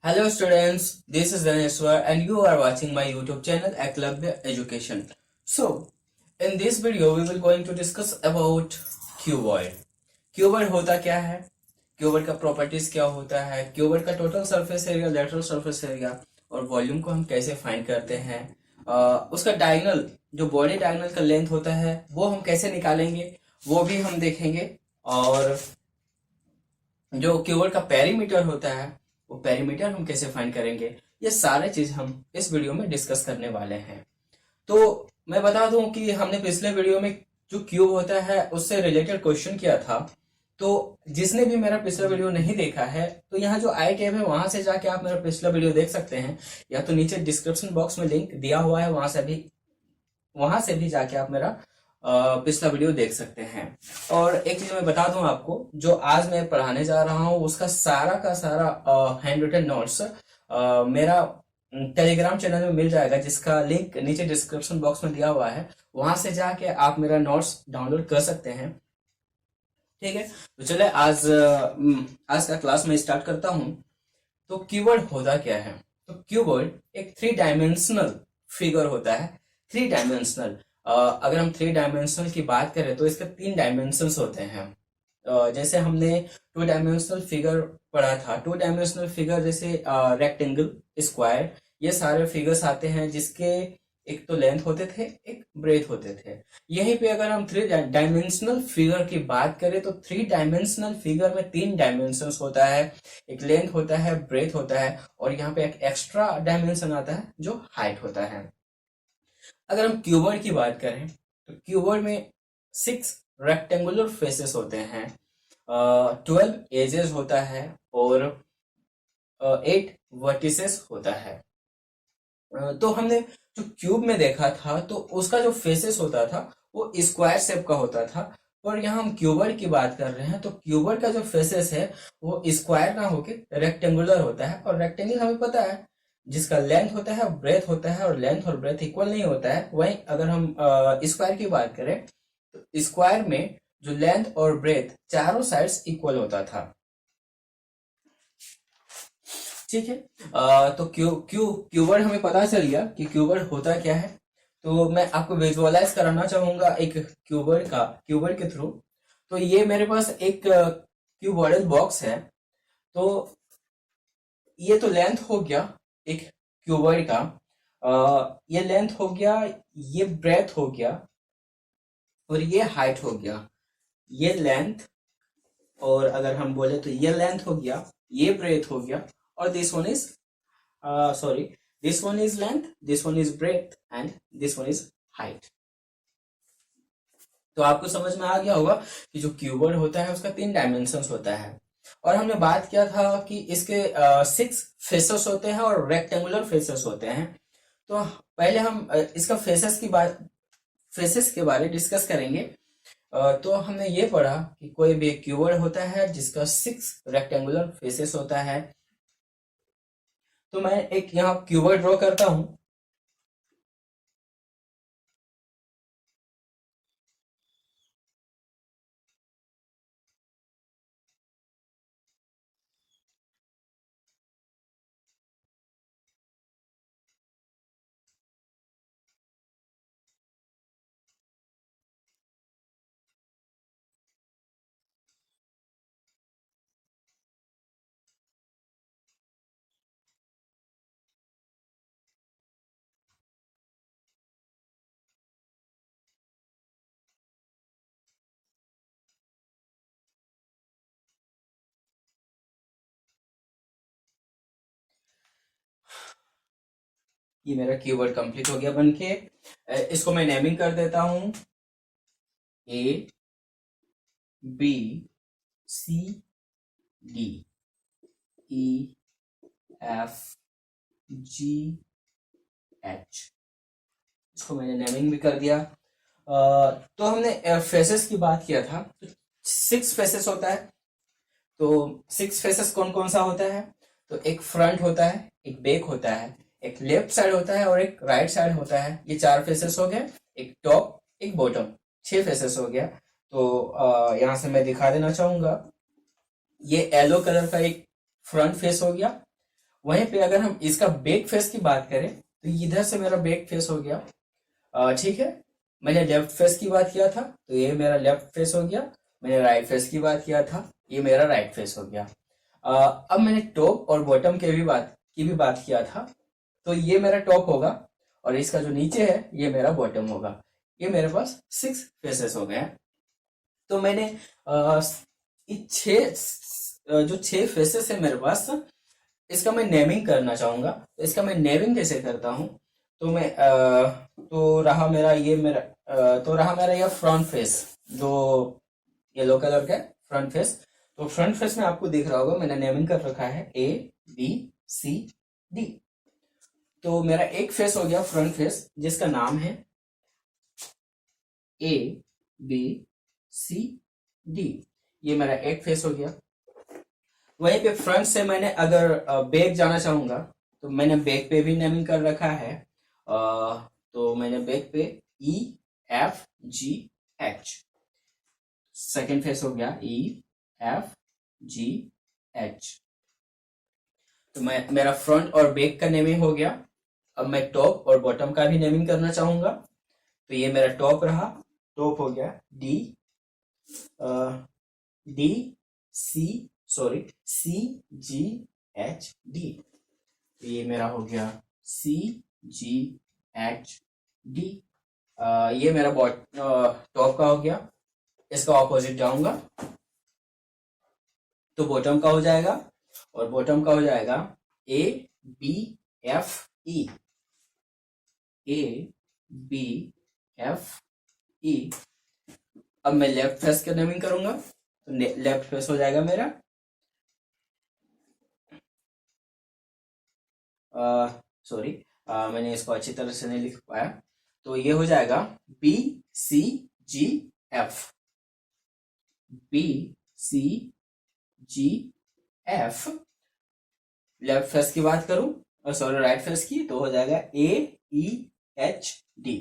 Hello students, this is Daneshwar and you are watching my YouTube channel Eklavya Education. So, in this video we will going to discuss about cuboid. Cuboid होता क्या है, cuboid का properties क्या होता है, cuboid का total surface area, lateral surface area और volume को हम कैसे फाइंड करते हैं, उसका डायगोनल जो बॉडी डायगोनल का लेंथ होता है वो हम कैसे निकालेंगे वो भी हम देखेंगे। और जो क्यूबॉइड का पेरीमीटर होता है वो पेरीमीटर हम कैसे फाइंड करेंगे, ये सारे चीज हम इस वीडियो में डिस्कस करने वाले हैं। तो मैं बता दूं कि हमने पिछले वीडियो में जो क्यूब होता है उससे रिलेटेड क्वेश्चन किया था। तो जिसने भी मेरा पिछला वीडियो नहीं देखा है तो यहाँ जो आई टैब है वहां से जाके आप मेरा पिछला वीडियो देख सकते हैं, या तो नीचे डिस्क्रिप्शन बॉक्स में लिंक दिया हुआ है, वहां से भी जाके आप मेरा पिछला वीडियो देख सकते हैं। और एक चीज मैं बता दूं आपको, जो आज मैं पढ़ाने जा रहा हूं उसका सारा का सारा हैंड रिटन नोट्स मेरा टेलीग्राम चैनल में मिल जाएगा, जिसका लिंक नीचे डिस्क्रिप्शन बॉक्स में दिया हुआ है। वहां से जाके आप मेरा नोट्स डाउनलोड कर सकते हैं। ठीक है, तो चले आज का क्लास में स्टार्ट करता हूं। तो क्यूबॉइड होता क्या है? तो क्यूबॉइड एक 3 डायमेंशनल फिगर होता है। 3 डायमेंशनल, अगर हम 3 डायमेंशनल की बात करें तो इसके 3 डायमेंशंस होते हैं। जैसे हमने 2 डायमेंशनल फिगर पढ़ा था, 2 डायमेंशनल फिगर जैसे रेक्टेंगल, स्क्वायर, ये सारे फिगर्स आते हैं जिसके एक तो लेंथ होते थे, एक ब्रेथ होते थे। यहीं पे अगर हम 3 डायमेंशनल फिगर की बात करें तो 3 डायमेंशनल फिगर में 3 डायमेंशंस होता है, एक लेंथ होता है, ब्रेथ होता है, और यहाँ पे एक एक्स्ट्रा डायमेंशन आता है जो हाइट होता है। अगर हम क्यूबॉइड की बात करें तो क्यूबॉइड में 6 रेक्टेंगुलर फेसेस होते हैं, 12 एजेस होता है और 8 वर्टिसेस होता है। तो हमने जो क्यूब में देखा था तो उसका जो फेसेस होता था वो स्क्वायर शेप का होता था, और यहाँ हम क्यूबॉइड की बात कर रहे हैं तो क्यूबॉइड का जो फेसेस है वो स्क्वायर ना होके रेक्टेंगुलर होता है। और रेक्टेंगल हमें पता है जिसका लेंथ होता है, ब्रेथ होता है, और लेंथ और ब्रेथ इक्वल नहीं होता है। वहीं अगर हम स्क्वायर की बात करें तो स्क्वायर में जो लेंथ और ब्रेथ चारों साइड्स इक्वल होता था। ठीक है, तो क्यूबॉइड हमें पता चल गया कि क्यूबॉइड होता क्या है। तो मैं आपको विजुअलाइज कराना चाहूंगा एक क्यूबॉइड के थ्रू। तो ये मेरे पास एक क्यूबॉइडल बॉक्स है। तो ये तो लेंथ हो गया एक क्यूबॉइड का, ये लेंथ हो गया, ये ब्रेथ हो गया, और ये हाइट हो गया। ये लेंथ, और अगर हम बोले तो ये लेंथ हो गया, ये ब्रेथ हो गया, और this one is this one is length, this one is breadth, and this one is height. तो आपको समझ में आ गया होगा कि जो क्यूबॉइड होता है उसका 3 डायमेंशंस होता है। और हमने बात किया था कि इसके 6 फेसेस होते हैं और रेक्टेंगुलर फेसेस होते हैं। तो पहले हम इसका फेसेस के बारे डिस्कस करेंगे। तो हमने ये पढ़ा कि कोई भी क्यूबॉइड होता है जिसका 6 रेक्टेंगुलर फेसेस होता है। तो मैं एक यहाँ क्यूबॉइड ड्रॉ करता हूं। ये मेरा कीवर्ड कंप्लीट हो गया बनके। इसको मैं नेमिंग कर देता हूं, A B C D E F G H. इसको मैंने नेमिंग भी कर दिया। तो हमने फेसेस की बात किया था, तो 6 फेसेस होता है। तो 6 फेसेस कौन कौन सा होता है? तो एक फ्रंट होता है, एक बैक होता है, एक लेफ्ट साइड होता है, और एक राइट साइड होता है। ये 4 फेसेस हो गए, एक टॉप, एक बॉटम, 6 फेसेस हो गया। तो यहां से मैं दिखा देना चाहूंगा, ये येलो कलर का एक फ्रंट फेस हो गया, वहीं पे अगर हम इसका बैक फेस की बात करें तो इधर से मेरा बैक फेस हो गया, ठीक है। मैंने लेफ्ट फेस की बात किया था तो ये मेरा लेफ्ट फेस हो गया। मैंने राइट फेस की बात किया था, ये मेरा राइट फेस हो गया। अब मैंने टॉप और बॉटम की भी बात किया था, तो ये मेरा टॉप होगा और इसका जो नीचे है ये मेरा बॉटम होगा। ये मेरे पास 6 फेसेस हो गए हैं। तो मैंने जो 6 फेसेस है मेरे पास, इसका मैं नेमिंग करना चाहूंगा। तो इसका मैं नेमिंग कैसे करता हूँ, तो मैं तो रहा मेरा ये फ्रंट फेस, जो येलो कलर का फ्रंट फेस। तो फ्रंट फेस में आपको दिख रहा होगा मैंने नेमिंग कर रखा है ABCD। तो मेरा एक फेस हो गया फ्रंट फेस जिसका नाम है ABCD। ये मेरा एक फेस हो गया। वहीं पे फ्रंट से मैंने अगर बैक जाना चाहूंगा तो मैंने बैक पे भी नेमिंग कर रखा है। तो मैंने बैक पे EFGH, सेकेंड फेस हो गया EFGH। तो मेरा फ्रंट और बैक का नेमिंग हो गया। अब मैं टॉप और बॉटम का भी नेमिंग करना चाहूंगा। तो ये मेरा टॉप रहा, टॉप हो गया CGHD। तो ये मेरा हो गया CGHD। ये मेरा टॉप का हो गया। इसका ऑपोजिट जाऊंगा तो बॉटम का हो जाएगा, और बॉटम का हो जाएगा ABFE। अब मैं लेफ्ट फेस का नेमिंग करूंगा तो लेफ्ट फेस हो जाएगा मेरा सॉरी, मैंने इसको अच्छी तरह से नहीं लिख पाया। तो ये हो जाएगा BCGF। BCGF। लेफ्ट फेस की बात करूं और सॉरी राइट फेस की, तो हो जाएगा AEHD।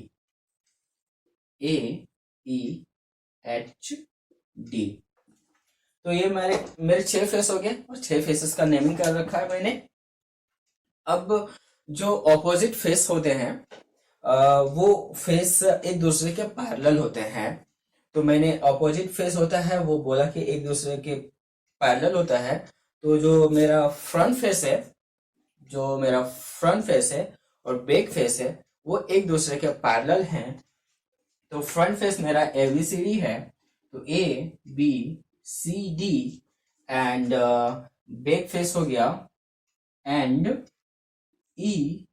AEHD। तो ये मेरे 6 फेस हो गए और 6 फेसेस का नेमिंग कर रखा है मैंने। अब जो ऑपोजिट फेस होते हैं वो फेस एक दूसरे के पैरेलल होते हैं। तो मैंने ऑपोजिट फेस होता है वो बोला कि एक दूसरे के पैरेलल होता है। तो जो मेरा फ्रंट फेस है और बैक फेस है वो एक दूसरे के पैरेलल हैं। तो फ्रंट फेस मेरा ABCD है, तो ABCD, एंड बैक फेस हो गया and EFGH.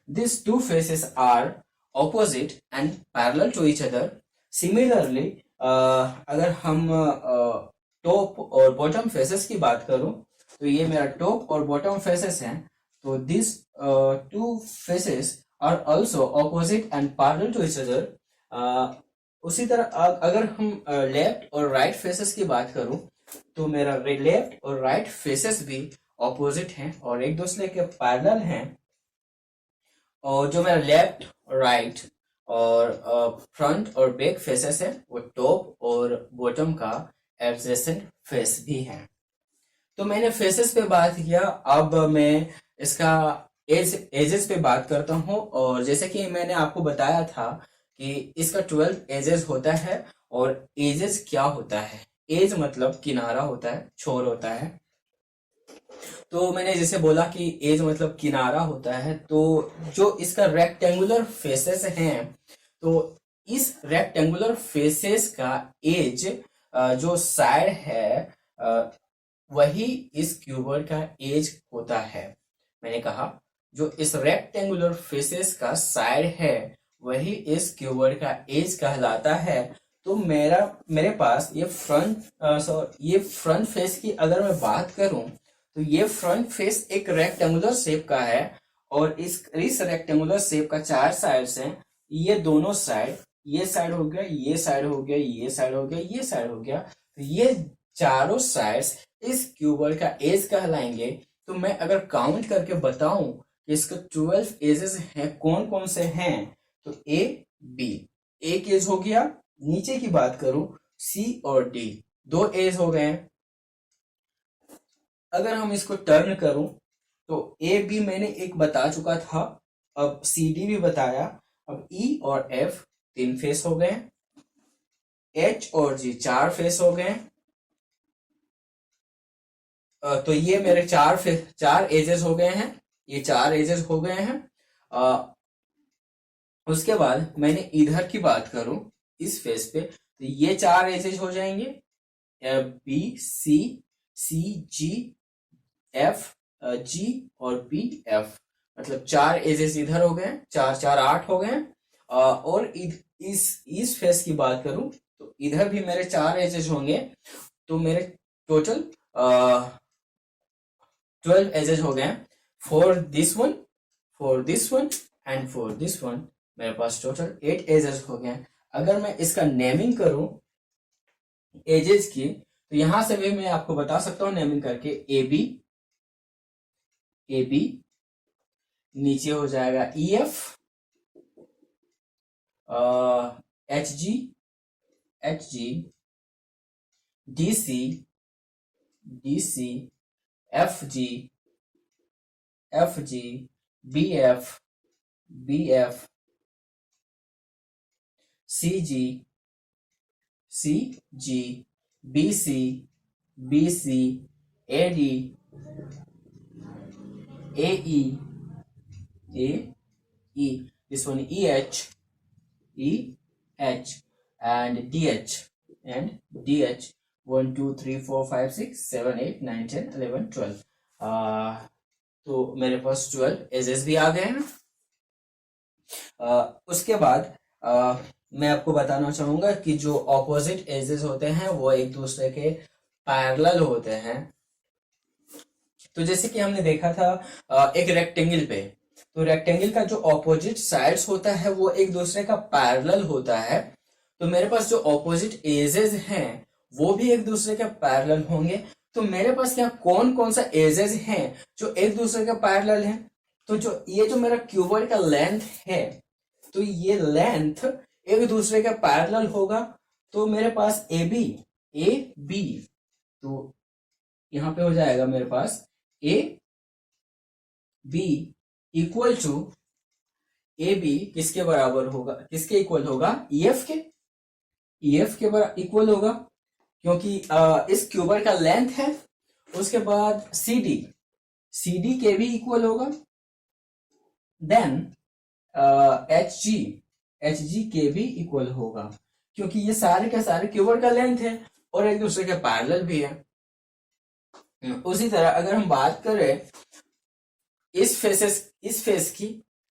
These two faces are opposite and parallel to each other. Similarly, अगर हम टॉप और बॉटम फेसेस की बात करूं तो ये मेरा टॉप और बॉटम फेसेस हैं। तो this two faces are also opposite and parallel to each other. उसी तरह अगर हम लेफ्ट और राइट फेसेस की बात करूं तो मेरा लेफ्ट और राइट फेसेस भी ऑपोजिट हैं और एक दूसरे के पैरेलल हैं। और जो मेरा लेफ्ट राइट और फ्रंट और बैक फेसेस है वो टॉप और बॉटम का एडजेसेंट फेस भी है। तो मैंने फेसेस पे बात किया, अब मैं इसका एजेस पे बात करता हूँ। और जैसे कि मैंने आपको बताया था कि इसका 12 एजेस होता है। और एजेस क्या होता है, एज मतलब किनारा होता है, छोर होता है। तो मैंने जैसे बोला कि एज मतलब किनारा होता है, तो जो इसका रेक्टेंगुलर फेसेस हैं तो इस रेक्टेंगुलर फेसेस का एज जो साइड है वही इस क्यूबॉइड का एज होता है। मैंने कहा जो इस रेक्टेंगुलर फेसेस का साइड है वही इस क्यूबॉइड का एज कहलाता है। तो मेरे पास ये फ्रंट फेस की अगर मैं बात करूं तो ये फ्रंट फेस एक रेक्टेंगुलर शेप का है और इस रेक्टेंगुलर शेप का 4 साइड्स हैं। ये दोनों साइड, ये साइड हो गया, ये साइड हो गया, ये साइड हो गया, ये साइड हो गया, तो ये चारों साइड्स इस क्यूबॉइड का एज कहलाएंगे। तो मैं अगर काउंट करके बताऊं कि इसका 12 एजेस हैं, कौन कौन से हैं, तो ए बी एक एज हो गया। नीचे की बात करूं सी और डी 2 एज हो गए। अगर हम इसको टर्न करूं तो ए बी मैंने एक बता चुका था, अब सी डी भी बताया, अब ई और एफ 3 फेस हो गए, एच और जी 4 फेस हो गए। तो ये मेरे 4 एजेस हो गए हैं, ये 4 एजेस हो गए हैं। उसके बाद मैंने इधर की बात करूं इस फेस पे, तो ये 4 एजेस हो जाएंगे, बी सी, सी जी एफ, जी और बी एफ, मतलब 4 एजेस इधर हो गए, 4 4 8 हो गए। और इस फेस की बात करूं तो इधर भी मेरे 4 एजेस होंगे, तो मेरे टोटल 12 एजेस हो गए। For this one, for this one and for this one मेरे पास टोटल 8 एजेस हो गए। अगर मैं इसका नेमिंग करूं एजेस की, तो यहां से भी मैं आपको बता सकता हूं नेमिंग करके, ए बी, ए बी नीचे हो जाएगा E F, H G, H G, D C, D C, F G, F G, B F, B F, C G, C G, B C, B C, A D, A E, A E, this one E H, E H, and D H, and D H, 1 2 3 4 5 6 7 8 9 10 11 12। तो मेरे पास 12 edges भी आ गए हैं। उसके बाद मैं आपको बताना चाहूंगा कि जो ऑपोजिट एजेस होते हैं वो एक दूसरे के पैरेलल होते हैं। तो जैसे कि हमने देखा था एक रेक्टेंगल पे, तो रेक्टेंगल का जो ऑपोजिट साइड्स होता है वो एक दूसरे का पैरेलल होता है। तो मेरे पास जो ऑपोजिट एजेस हैं वो भी एक दूसरे के पैरेलल होंगे। तो मेरे पास यहाँ कौन कौन सा एजेस हैं जो एक दूसरे के पैरेलल हैं? तो ये जो मेरा क्यूबॉइड का लेंथ है, तो ये लेंथ एक दूसरे के पैरेलल होगा। तो मेरे पास ए बी, तो यहाँ पे हो जाएगा मेरे पास A B equal to, A B किसके बराबर होगा, किसके इक्वल होगा, ईएफ के, ईएफ के बराबर इक्वल होगा, क्योंकि इस क्यूबॉइड का लेंथ है। उसके बाद सी डी के भी इक्वल होगा। देन एच जी के भी इक्वल होगा, क्योंकि ये सारे के सारे क्यूबॉइड का लेंथ है और एक दूसरे के पैरेलल भी है। उसी तरह अगर हम बात करें इस फेस की,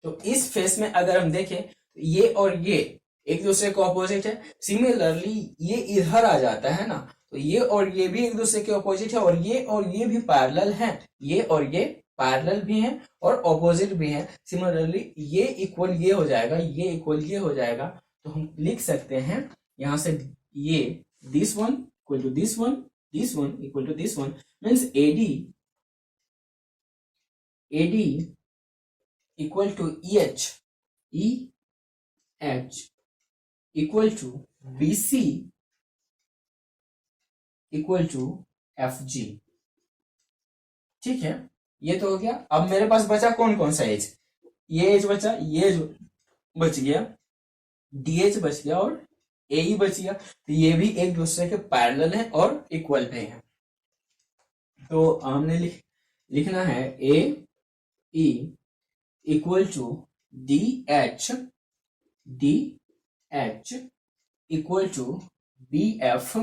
तो इस फेस में अगर हम देखें तो ये और ये एक दूसरे को ऑपोजिट है। सिमिलरली ये इधर आ जाता है ना, तो ये और ये भी एक दूसरे के ऑपोजिट है, और ये भी पैरेलल हैं, ये और ये पैरेलल भी हैं और ऑपोजिट भी हैं। सिमिलरली ये इक्वल ये हो जाएगा, ये इक्वल ये हो जाएगा। तो हम लिख सकते हैं यहां से, ये this one equal to this one, this one equal to this one, means AD equal to EH equal to BC equal to FG। ठीक है, ये तो हो गया। अब मेरे पास बचा कौन कौन सा एज, ये एज बचा, ये एज बच गया, DH बच गया और AE बच गया। तो ये भी एक दूसरे के पैरेलल है और इक्वल पे है। तो हमने लिखना है AE equal to DH equal to BF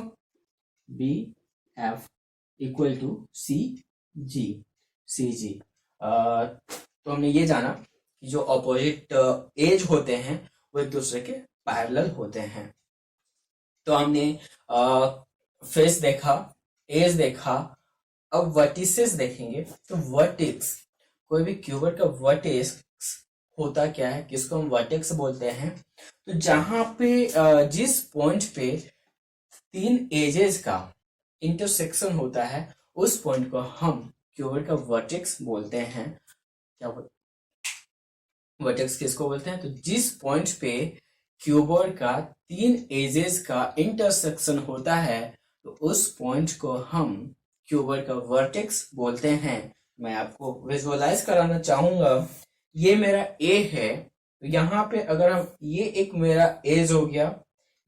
equal to CG। तो हमने ये जाना कि जो ऑपोजिट एज होते हैं वो एक दूसरे के पैरेलल होते हैं। तो हमने फेस देखा, एज देखा, अब वर्टिसेस देखेंगे। तो वर्टेक्स, कोई भी क्यूबॉइड का वर्टेक्स होता क्या है, किसको हम वर्टेक्स बोलते हैं? तो जहां पे जिस पॉइंट पे 3 एजेस का इंटरसेक्शन होता है उस पॉइंट को हम क्यूबॉइड का वर्टेक्स बोलते हैं। क्या वर्टेक्स किसको बोलते हैं? तो जिस पॉइंट पे क्यूबॉइड का 3 एजेस का इंटरसेक्शन होता है तो उस पॉइंट को हम क्यूबॉइड का वर्टेक्स बोलते हैं। मैं आपको विजुअलाइज कराना चाहूंगा। ये मेरा ए है, यहाँ पे अगर हम, ये एक मेरा एज हो गया,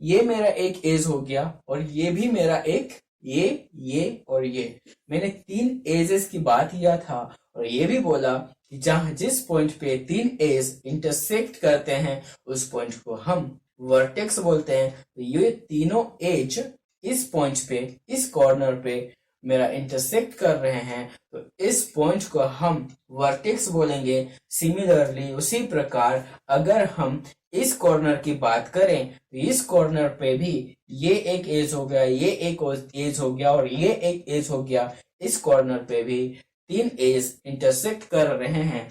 ये मेरा एक एज हो गया, और ये भी मेरा एक, ये और ये। मैंने 3 एजेस की बात किया था, और ये भी बोला कि जहां जिस पॉइंट पे 3 एज इंटरसेक्ट करते हैं उस पॉइंट को हम वर्टेक्स बोलते हैं। तो ये तीनों एज इस पॉइंट पे, इस कॉर्नर पे मेरा इंटरसेक्ट कर रहे हैं, तो इस पॉइंट को हम वर्टेक्स बोलेंगे। सिमिलरली उसी प्रकार अगर हम इस कॉर्नर की बात करें तो इस कॉर्नर पे भी ये एक एज हो गया, ये एक एज हो गया, और ये एक एज हो गया। इस कॉर्नर पे भी 3 एज इंटरसेक्ट कर रहे हैं,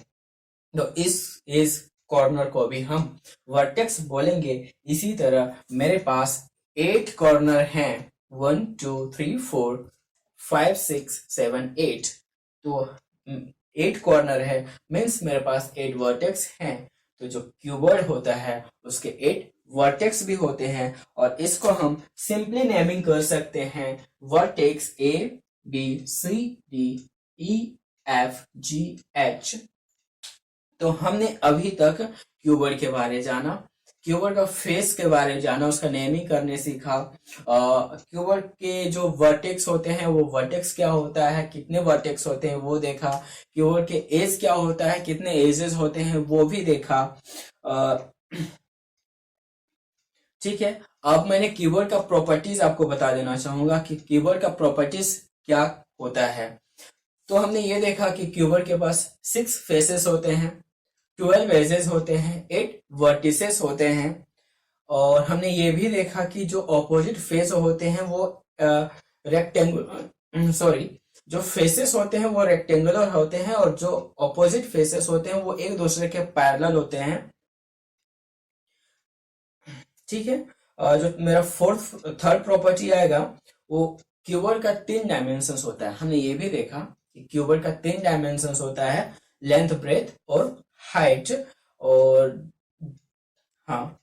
तो इस एज कॉर्नर को भी हम वर्टेक्स बोलेंगे। इसी तरह मेरे पास 8 कॉर्नर हैं, 1 2 3 4 5 6 7 8। तो 8 कॉर्नर है, मीन्स मेरे पास 8 वर्टेक्स हैं। तो जो क्यूबॉइड होता है उसके 8 वर्टेक्स भी होते हैं, और इसको हम सिंपली नेमिंग कर सकते हैं vertex A B C D E F G H। तो हमने अभी तक क्यूबॉइड के बारे जाना, क्यूबॉइड का फेस के बारे में जाना, उसका नेमिंग करने सीखा। क्यूबॉइड के जो वर्टेक्स होते हैं वो वर्टेक्स क्या होता है, कितने वर्टेक्स होते हैं वो देखा। क्यूबॉइड के एज क्या होता है, कितने एजेस होते हैं वो भी देखा। ठीक है, अब मैंने कीबोर्ड का प्रॉपर्टीज आपको बता देना चाहूंगा कि कीबोर्ड का प्रॉपर्टीज क्या होता है। तो हमने ये देखा कि कीबोर्ड के पास 6 फेसेस होते हैं, 12 एजेस होते हैं, 8 वर्टिसेस होते हैं, और हमने ये भी देखा कि जो ऑपोजिट फेस होते हैं वो जो फेसेस होते हैं वो रेक्टेंगुलर होते हैं, और जो ऑपोजिट फेसेस होते हैं वो एक दूसरे के पैरेलल होते हैं। ठीक है, जो मेरा थर्ड प्रॉपर्टी आएगा वो क्यूबॉइड का 3 डायमेंशंस होता है। हमने ये भी देखा कि क्यूबॉइड का 3 डायमेंशंस होता है, लेंथ, ब्रेथ और हाइट। और हाँ,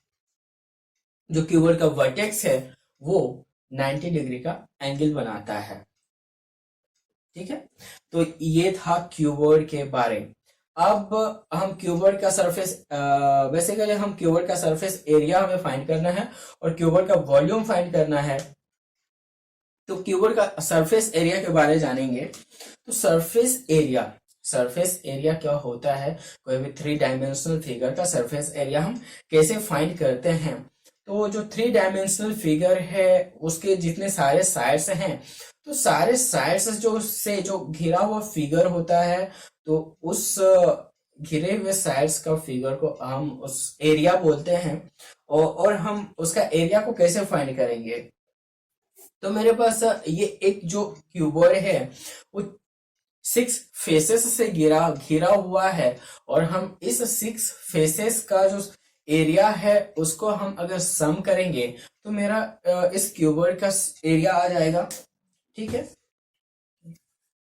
जो क्यूबॉइड का वर्टेक्स है वो 90 डिग्री का एंगल बनाता है। ठीक है, तो ये था क्यूबॉइड के बारे में। अब हम क्यूबॉइड का सरफेस, बेसिकली हम क्यूबॉइड का सरफेस एरिया हमें फाइंड करना है और क्यूबॉइड का वॉल्यूम फाइंड करना है। तो क्यूबॉइड का सरफेस एरिया के बारे में जानेंगे। तो सरफेस एरिया क्या होता है, कोई भी 3 डायमेंशनल फिगर का सरफेस एरिया हम कैसे फाइंड करते हैं। तो जो 3 डायमेंशनल फिगर है उसके जितने सारे साइड्स हैं, तो सारे साइड्स जो घिरा हुआ फिगर होता है, तो उस घिरे हुए साइड्स का फिगर को हम उस एरिया बोलते हैं। और हम उसका एरिया को कैसे फाइंड करेंगे। तो मेरे पास ये एक जो क्यूबॉइड है वो 6 फेसेस से घिरा हुआ है, और हम इस 6 फेसेस का जो एरिया है उसको हम अगर सम करेंगे तो मेरा इस क्यूबॉइड का एरिया आ जाएगा। ठीक है,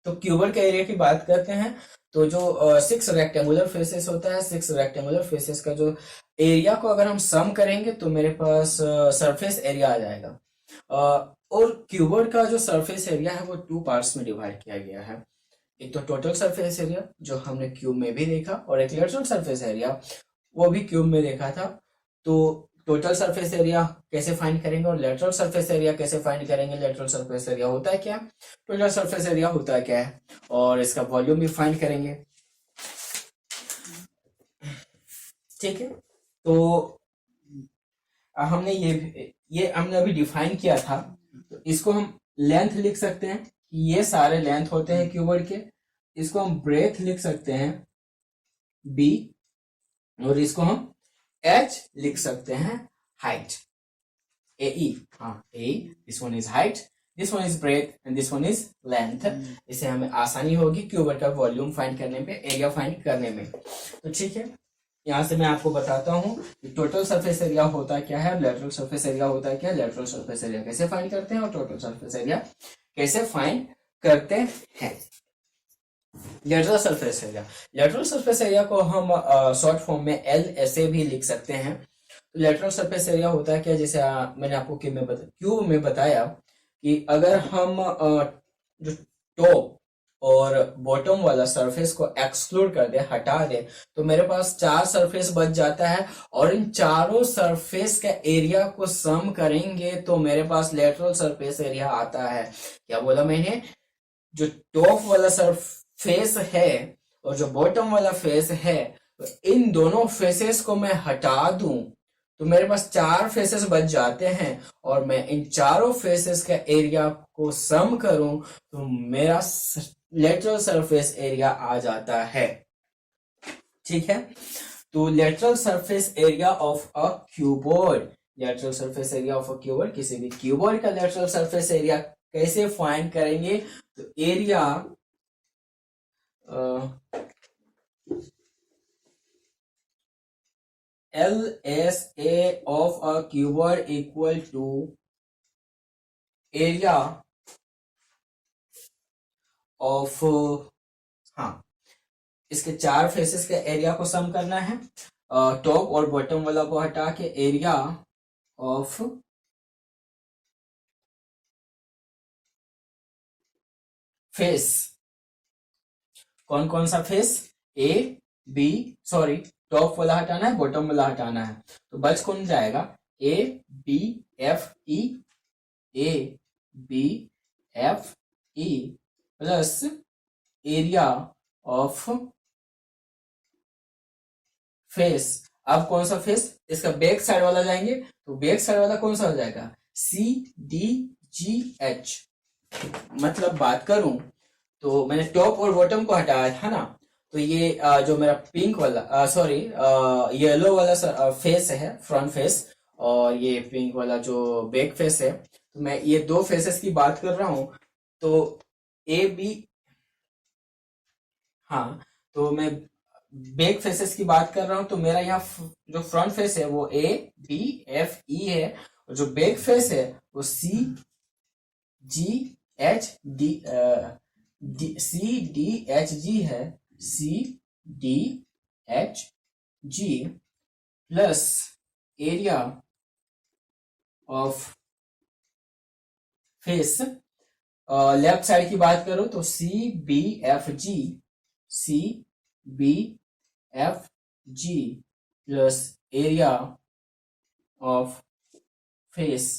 तो क्यूबॉइड के एरिया की बात करते हैं। तो जो 6 रेक्टेंगुलर फेसेस होता है, 6 रेक्टेंगुलर फेसेस का जो एरिया को अगर हम सम करेंगे तो मेरे पास सरफेस एरिया आ जाएगा। और क्यूबॉइड का जो सरफेस एरिया है वो 2 पार्ट्स में डिवाइड किया गया है। एक तो टोटल सरफेस एरिया जो हमने क्यूब में भी देखा, और एक लेटरल सरफेस एरिया वो भी क्यूब में देखा था। तो टोटल सरफेस एरिया कैसे फाइंड करेंगे और लेटरल सरफेस एरिया कैसे फाइंड करेंगे। लेटरल सरफेस एरिया होता है क्या, टोटल सरफेस एरिया होता है क्या है, और इसका वॉल्यूम भी फाइंड करेंगे। ठीक है, तो हमने ये हमने अभी डिफाइन किया था। तो इसको हम लेंथ लिख सकते हैं, ये सारे लेंथ होते हैं क्यूबॉइड के। इसको हम ब्रेथ लिख सकते हैं B, और इसको हम H लिख सकते हैं हाइट AE। हाँ, AE, this one is height, this one is breadth and this one is length. इससे हमें आसानी होगी क्यूबॉइड का वॉल्यूम फाइंड करने पे, एरिया फाइंड करने में। तो ठीक है, यहाँ से मैं आपको बताता हूँ कि टोटल सरफेस एरिया होता क्या है, लेटरल सरफेस एरिया होता क्या है, लेटरल सरफेस एरिया कैसे फाइंड करते हैं, और टोटल सरफेस एरिया कैसे फाइंड करते हैं। लेटरल सरफेस एरिया को हम शॉर्ट फॉर्म में LSA भी लिख सकते हैं। तो लेटरल सरफेस एरिया होता है क्या, जैसे मैंने आपको क्यूब में बताया कि अगर हम जो टॉप और बॉटम वाला सरफेस को एक्सक्लूड कर दे, हटा दे, तो मेरे पास 4 सरफेस बच जाता है। और इन चारों सरफेस का एरिया को सम करेंगे तो मेरे पास लेटरल सरफेस एरिया आता है। क्या बोला मैंने? जो टॉप वाला सरफेस है और जो बॉटम वाला फेस है, तो इन दोनों फेसेस को मैं हटा दूं तो मेरे पास 4 फेसेस बच जाते हैं। और मैं इन चारों फेसेस का एरिया को सम करूं तो मेरा लेटरल सरफेस एरिया आ जाता है। ठीक है, तो lateral surface area of a cuboid, lateral surface area of a cuboid, किसी भी क्यूबॉइड का लेटरल सरफेस एरिया कैसे फाइंड करेंगे? तो area LSA of a cuboid equal to area of, हाँ, इसके 4 फेसेस के एरिया को सम करना है। टॉप और बॉटम वाला को हटा के एरिया ऑफ फेस, कौन कौन सा face? A B, sorry, top वाला हटाना है, बॉटम वाला हटाना है, तो बच कौन जाएगा? A B F E, A B F E plus area of face. अब कौन सा फेस? इसका बैक साइड वाला जाएंगे, तो बैक साइड वाला कौन सा हो जाएगा? C D G H. मतलब बात करूं तो मैंने टॉप और बॉटम को हटाया था ना, तो ये जो मेरा पिंक वाला, सॉरी, येलो वाला फेस है, फ्रंट फेस, और ये पिंक वाला जो बैक फेस है, तो मैं ये 2 फेसेस की बात कर रहा हूं। तो ए बी, हाँ, तो मैं बैक फेसेस की बात कर रहा हूं, तो मेरा यहाँ जो फ्रंट फेस है वो ए बी एफ ई है, और जो बैक फेस है वो C G H D, C D H G है, C D H G plus area of face. Left side की बात करो तो C B F G, C B F G plus area of face.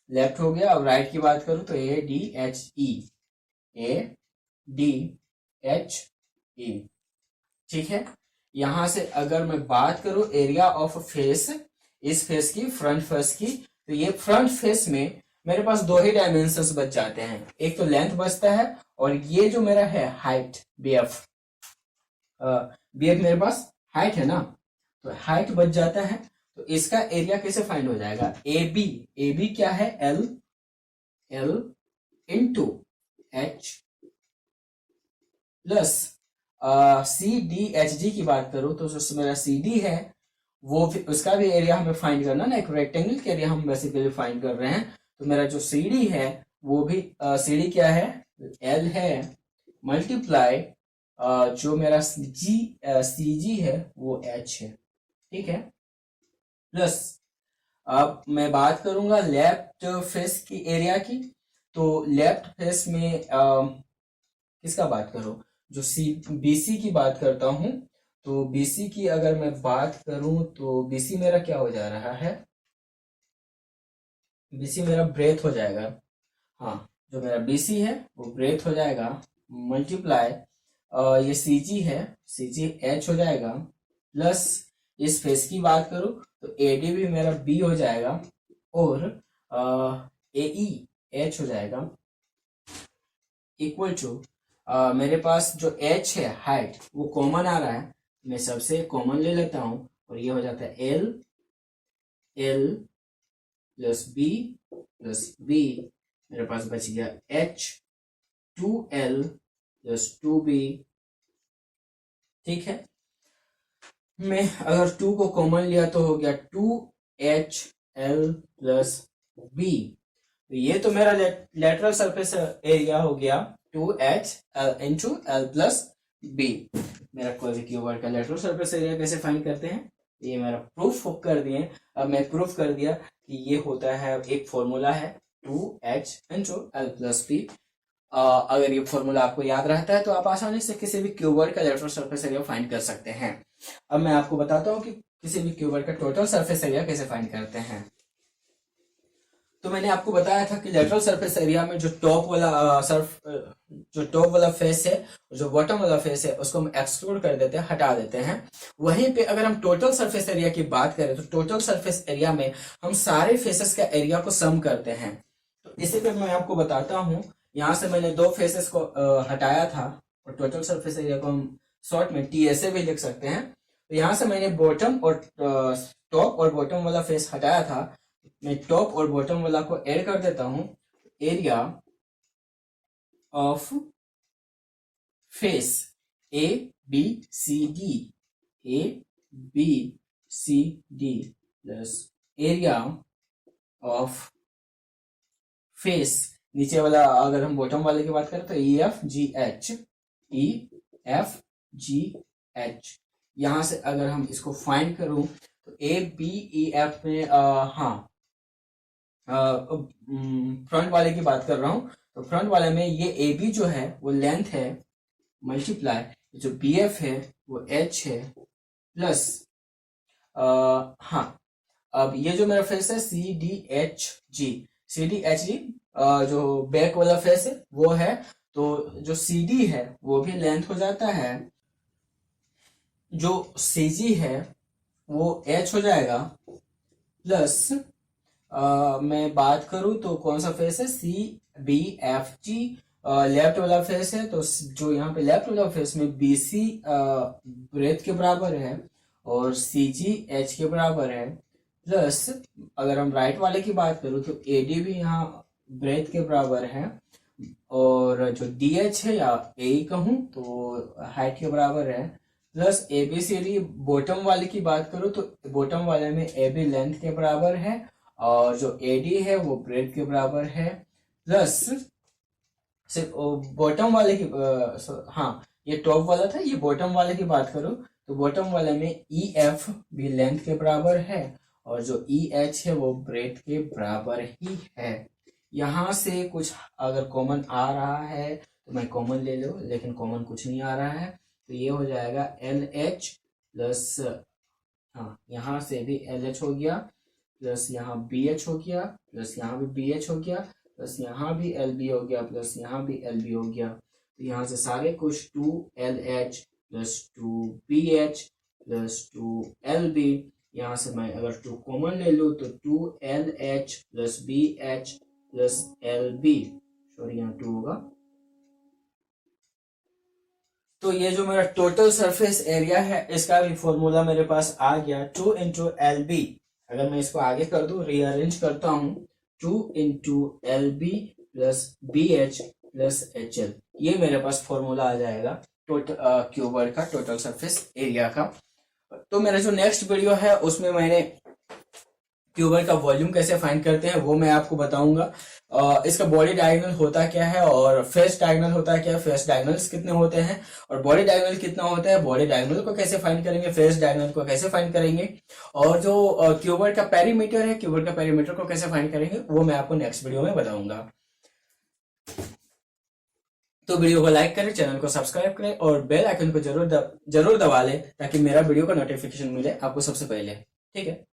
Left हो गया। अब right की बात करूं तो A D H E, A D H E. ठीक है, यहां से अगर मैं बात करूं एरिया ऑफ फेस, इस फेस की, फ्रंट फेस की, तो ये फ्रंट फेस में मेरे पास 2 ही डायमेंशन बच जाते हैं, एक तो लेंथ बचता है और ये जो मेरा है हाइट, बी एफ, मेरे पास हाइट है ना, तो हाइट बच जाता है। तो इसका एरिया कैसे फाइंड हो जाएगा? ए बी क्या है? L, L into H plus C D H D की बात करूं तो जो मेरा सी डी है वो उसका भी एरिया हमें फाइंड करना ना, एक रेक्टेंगल के एरिया हम बेसिकली फाइंड कर रहे हैं। तो मेरा जो सी डी है वो भी, सी डी क्या है? एल है, मल्टीप्लाई जो मेरा सी जी है वो एच है। ठीक है, प्लस अब मैं बात करूंगा लेफ्ट फेस की एरिया की। तो लेफ्ट फेस में किसका बात करूं? जो बीसी की बात करता हूं, तो बीसी की अगर मैं बात करूं तो बीसी मेरा क्या हो जा रहा है? बीसी मेरा ब्रेथ हो जाएगा। हाँ, जो मेरा बीसी है वो ब्रेथ हो जाएगा, मल्टीप्लाई ये सीजी है, सीजी एच हो जाएगा, प्लस इस फेस की बात करूं तो एडी भी मेरा बी हो जाएगा, और एई एच हो जाएगा, इक्वल टू मेरे पास जो एच है हाइट वो कॉमन आ रहा है, मैं सबसे कॉमन ले लेता हूं, और ये हो जाता है एल, एल प्लस बी, मेरे पास बच गया एच, 2L प्लस 2B। ठीक है, मैं अगर 2 को कॉमन लिया तो हो गया 2HL प्लस B। तो ये तो मेरा लेटरल सरफेस एरिया हो गया 2HL into L plus B। मेरा क्वाजी क्यूबॉइड का लेटरल सरफेस एरिया कैसे फाइंड करते हैं? ये मेरा प्रूफ कर दिए। अब मैं प्रूफ कर दिया कि ये होता है, एक फॉर्मूला है 2H into L plus B, अगर ये फॉर्मूला आपको याद रहता है तो आप आसानी से किसी भी क्यूबॉइड का लेटरल सरफेस एरिया फाइंड कर सकते हैं। अब मैं आपको बताता हूँ कि किसी भी क्यूबॉइड का टोटल सरफेस एरिया कैसे फाइंड करते हैं। तो मैंने आपको बताया था कि लेटरल सरफेस एरिया में जो टॉप वाला फेस है, जो बॉटम वाला फेस है, उसको हम एक्सक्लूड कर देते हैं, हटा देते हैं। वहीं पे अगर हम टोटल सरफेस एरिया की बात करें तो टोटल सरफेस एरिया में हम सारे फेसेस का एरिया को सम करते हैं। तो इसी पे मैं आपको बताता हूँ। यहाँ से मैंने दो फेसेस को हटाया था और टोटल सरफेस एरिया को हम शॉर्ट में TSA भी लिख सकते हैं। तो यहाँ से मैंने बॉटम और टॉप और बॉटम वाला फेस हटाया था। मैं टॉप और बॉटम वाला को ऐड कर देता हूं। Area of face ABCD plus area of face, नीचे वाला अगर हम बॉटम वाले की बात करें तो EFGH। यहां से अगर हम इसको फाइंड करूं तो ABEF में फ्रंट वाले की बात कर रहा हूं। तो फ्रंट वाले में ये AB जो है वो लेंथ है, मल्टीप्लाई जो BF है वो H है, प्लस अब ये जो मेरा फेस है CDHG जो बैक वाला फेस है वो है। तो जो CD है वो भी लेंथ हो जाता है, जो CG है वो H हो जाएगा, प्लस मैं बात करूं तो कौन सा फेस है CBFG लेफ्ट वाला फेस है। तो जो यहाँ पे लेफ्ट वाला फेस में BC ब्रेथ के बराबर है और CG H के बराबर है, प्लस अगर हम राइट वाले की बात करूं तो AD भी यहाँ ब्रेथ के बराबर है और जो DH है या A कहूं तो हाइट के बराबर है, प्लस ABCD बॉटम वाले की बात करूं तो बॉटम वाले में AB लेंथ के बराबर है और जो AD है वो ब्रेथ के बराबर है, प्लस सिर्फ बॉटम वाले की ये टॉप वाला था, ये बॉटम वाले की बात करूं तो बॉटम वाले में EF भी लेंथ के बराबर है और जो EH है वो ब्रेथ के बराबर ही है। यहाँ से कुछ अगर कॉमन आ रहा है तो मैं कॉमन ले लो, लेकिन कॉमन कुछ नहीं आ रहा है तो ये हो जाएगा LH प्लस यहाँ से भी LH हो गया, प्लस यहाँ BH हो गया, प्लस यहाँ भी BH हो गया, प्लस यहाँ भी LB हो गया, प्लस यहाँ भी LB हो गया। तो यहाँ से सारे कुछ 2LH plus 2BH plus 2LB, यहाँ से मैं अगर 2 कॉमन ले लूँ तो 2LH plus BH plus LB, sorry यहाँ 2 होगा। तो ये जो मेरा टोटल सरफेस एरिया है इसका भी फॉर्मूला मेरे पास आ गया 2 इंटू LB। अगर मैं इसको आगे कर दूं, रीअरेंज करता हूं, 2 into LB plus BH plus HL, ये मेरे पास फॉर्मूला आ जाएगा टोटल क्यूबॉइड का टोटल सरफेस एरिया का। तो मेरा जो नेक्स्ट वीडियो है उसमें मैंने क्यूबॉइड का वॉल्यूम कैसे फाइंड करते हैं वो मैं आपको बताऊंगा। इसका बॉडी डायगोनल होता क्या है और फेस डायगोनल होता है क्या, फेस डायगोनल्स कितने होते हैं और बॉडी डायगोनल कितना होता है, बॉडी डायगोनल को कैसे फाइंड करेंगे, फेस डायगोनल को कैसे फाइंड करेंगे, और जो क्यूबॉइड का पेरीमीटर है, क्यूबॉइड का पेरीमीटर को कैसे फाइंड करेंगे वो मैं आपको नेक्स्ट वीडियो में बताऊंगा। तो वीडियो को लाइक करें, चैनल को सब्सक्राइब करें और बेल आइकन को जरूर दबा लें ताकि मेरा वीडियो का नोटिफिकेशन मिले आपको सबसे पहले। ठीक है।